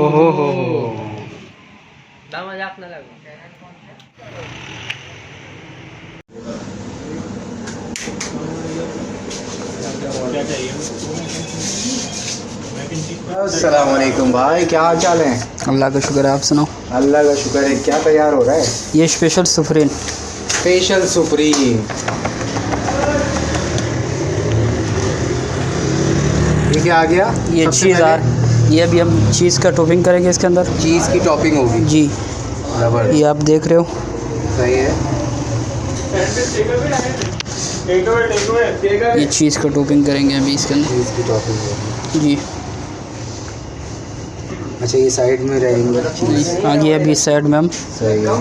ओहो मजाक ना लगो। अस्सलाम वालेकुम भाई, क्या हाल चाल है? अल्लाह का शुक्र है, आप सुनाओ। अल्लाह का शुक्र है। क्या तैयार हो रहा है? ये स्पेशल सुफरीन। Special supreme. ये क्या आ गया? ये सबसे चीज़ पहले ये अभी हम चीज़ का टॉपिंग करेंगे इसके अंदर। चीज़ की टॉपिंग होगी। जी, जबरदस्त। ये आप देख रहे हो। सही है। ये चीज़ का टॉपिंग करेंगे अभी इसके अंदर। चीज़ की टॉपिंग होगी। जी, अच्छा, ये साइड में रहेंगे चीज़। आगे अभी साइड में हम। सही है।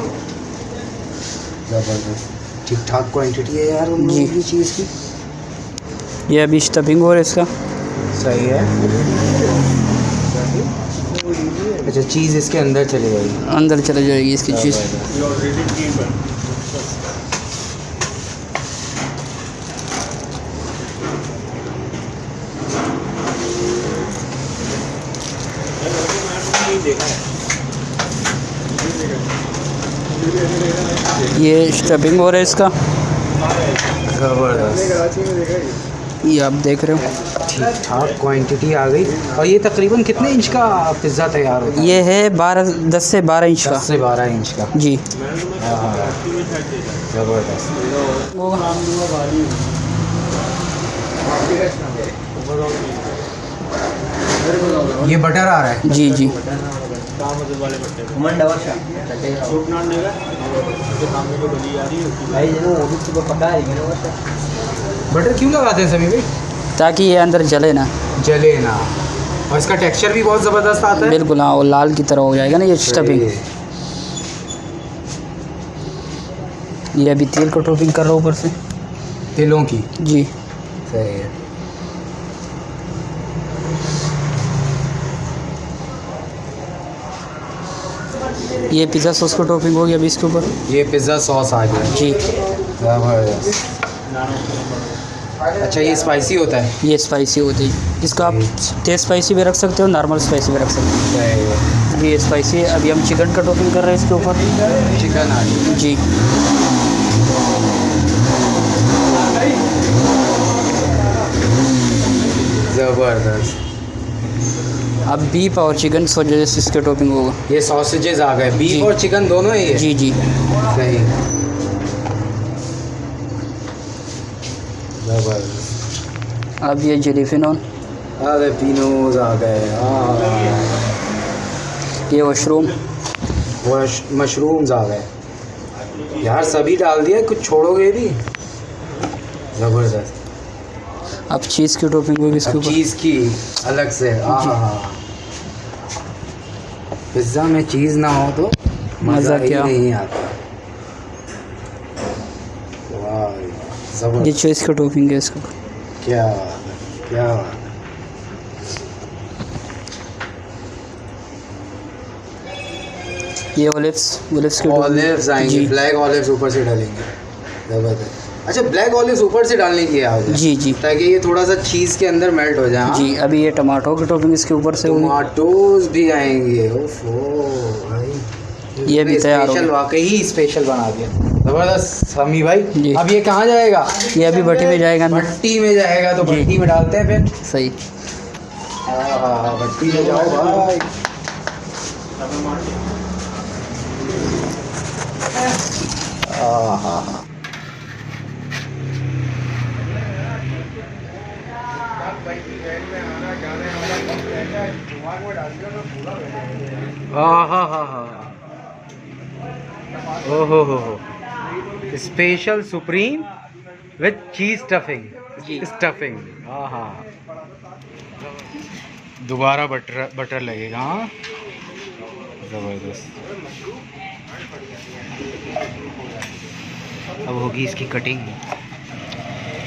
जबरदस्त। ठीक ठाक क्वांटिटी है यार उन जी। लोगों की चीज़ की। ये अभी स्टफिंग हो रहा है इसका। सही है। अच्छा, चीज़ इसके अंदर चली जाएगी। अंदर चले जाएगी इसकी चीज़। ये स्टफिंग हो रहा है इसका। जबरदस्त। ये आप देख रहे हो। ठीक ठाक क्वांटिटी आ गई। और ये तकरीबन कितने इंच का पिज़्ज़ा तैयार होता है? ये है 10 से 12 इंच 10 का। से 12 इंच का। जी। हाँ, ज़बरदस्त। ये बटर आ रहा है। जी जी। बटर क्यों लगाते हैं सभी भाई? ताकि ये अंदर जले ना। जले ना। और इसका टेक्सचर भी बहुत ज़बरदस्त आता है। बिल्कुल, हाँ, वो लाल की तरह हो जाएगा ना ये स्टफिंग। ये अभी तेल का टॉपिंग कर रहा हूँ ऊपर से। तिलों की। जी। सही है। ये पिज़्ज़ा सॉस का टॉपिंग हो गया अभी इसके ऊपर। ये पिज़्ज़ा सॉस आ गया। जी। ज़बरदस्त। अच्छा, ये स्पाइसी होता है? ये स्पाइसी होती है। इसको आप तेज़ स्पाइसी भी रख सकते हो, नॉर्मल स्पाइसी भी रख सकते सही है। हो। ये स्पाइसी है। अभी हम चिकन का टॉपिंग कर रहे हैं इसके ऊपर। चिकन आ गया। जी। ज़बरदस्त। अब बीफ और चिकन सॉसेज इसके टॉपिंग होगा। ये सॉसेजेस आ गए, जी। बीफ और चिकन दोनों है ये? जी जी। सही। ज़बरदस्त। अब ये जेलीफिनॉन। अरे पिनोज आ गए। ये मशरूम। मशरूम्स आ गए यार, सभी डाल दिया, कुछ छोड़ोगे भी? ज़बरदस्त। अब चीज़ की टॉपिंग होगी इसके अब ऊपर। चीज़ की अलग से। हाँ, पिज़्ज़ा में चीज़ ना हो तो मज़ा ही क्या। नहीं आता। वाह, ये ज़बरदस्त। चीज़ की टॉपिंग है इसके ऊपर। क्या बात है, क्या बात है। ये ओलिव्स के ऑलिव्स आएंगे, जी। ब्लैक ऑलिव्स ऊपर से डालेंगे। ज़बरदस्त। अच्छा, ब्लैक ऑलिव्स ऊपर से डालने की आवाज़ है? जी जी। ताकि ये थोड़ा सा चीज़ के अंदर मेल्ट हो जाए। हाँ? जी। अभी ये टमाटो की टॉपिंग इसके ऊपर से होगी। टमाटोज भी आएंगे। ओफो भाई, ये भी तैयार हो स्पेशल, गया। वाकई ही स्पेशल बना दिया। ज़बरदस्त समी भाई। जी। अब ये कहाँ जाएगा? ये अभी भट्टी में जाएगा अंदर। भट्टी में जाएगा, तो जी। भट्टी में डालते हैं फिर। सही। हाँ, भट्टी में जाओ भाई। हाँ। ओहो, स्पेशल सुप्रीम विथ चीज स्टफिंग। हाँ, दोबारा बटर लगेगा। हाँ, ज़बरदस्त। अब होगी इसकी कटिंग।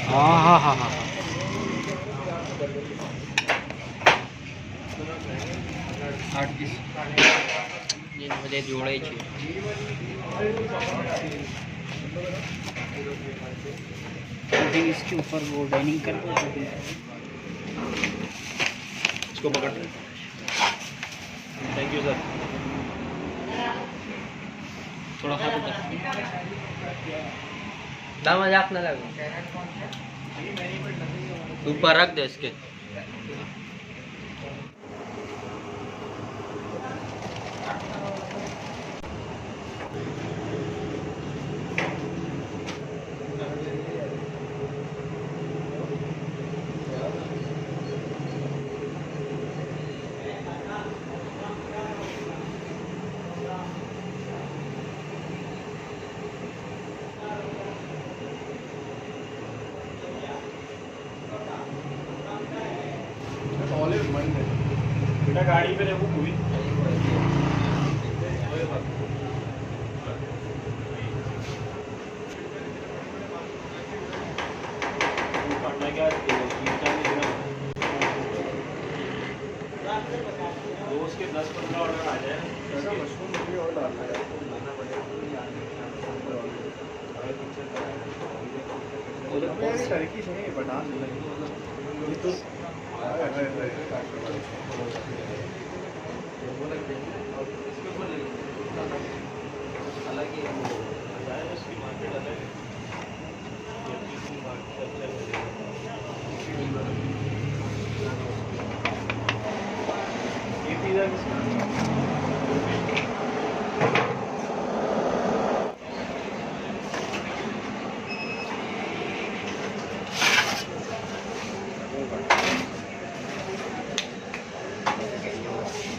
हाँ। जोड़े इसके ऊपर वो डाइनिंग कर दो। इसको पकड़ थैंक यू सर। थोड़ा खा बेटा। ना मजाक ना लगो, ऊपर रख दे इसके। बेटा गाड़ी पे देखो पूरी। करना क्या रोज के 10-15 ऑर्डर आ जाए। मशरूम और डालना है। टर्की नहीं बना ये तो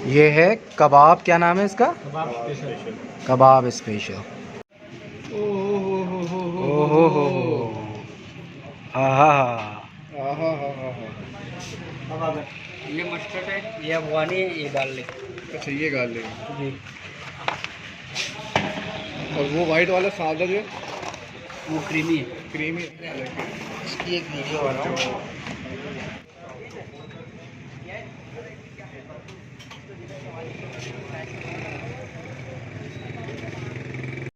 ये है कबाब, क्या नाम है इसका? कबाब स्पेशल। ओहो हो, आहा। ये मस्टर्ड है, ये अफगानी है, ये डाल ले। अच्छा ये गाल ले। जी। और वो वाइट वाला सादा जो वो क्रीमी है। क्रीमी इसकी एक वीडियो बना।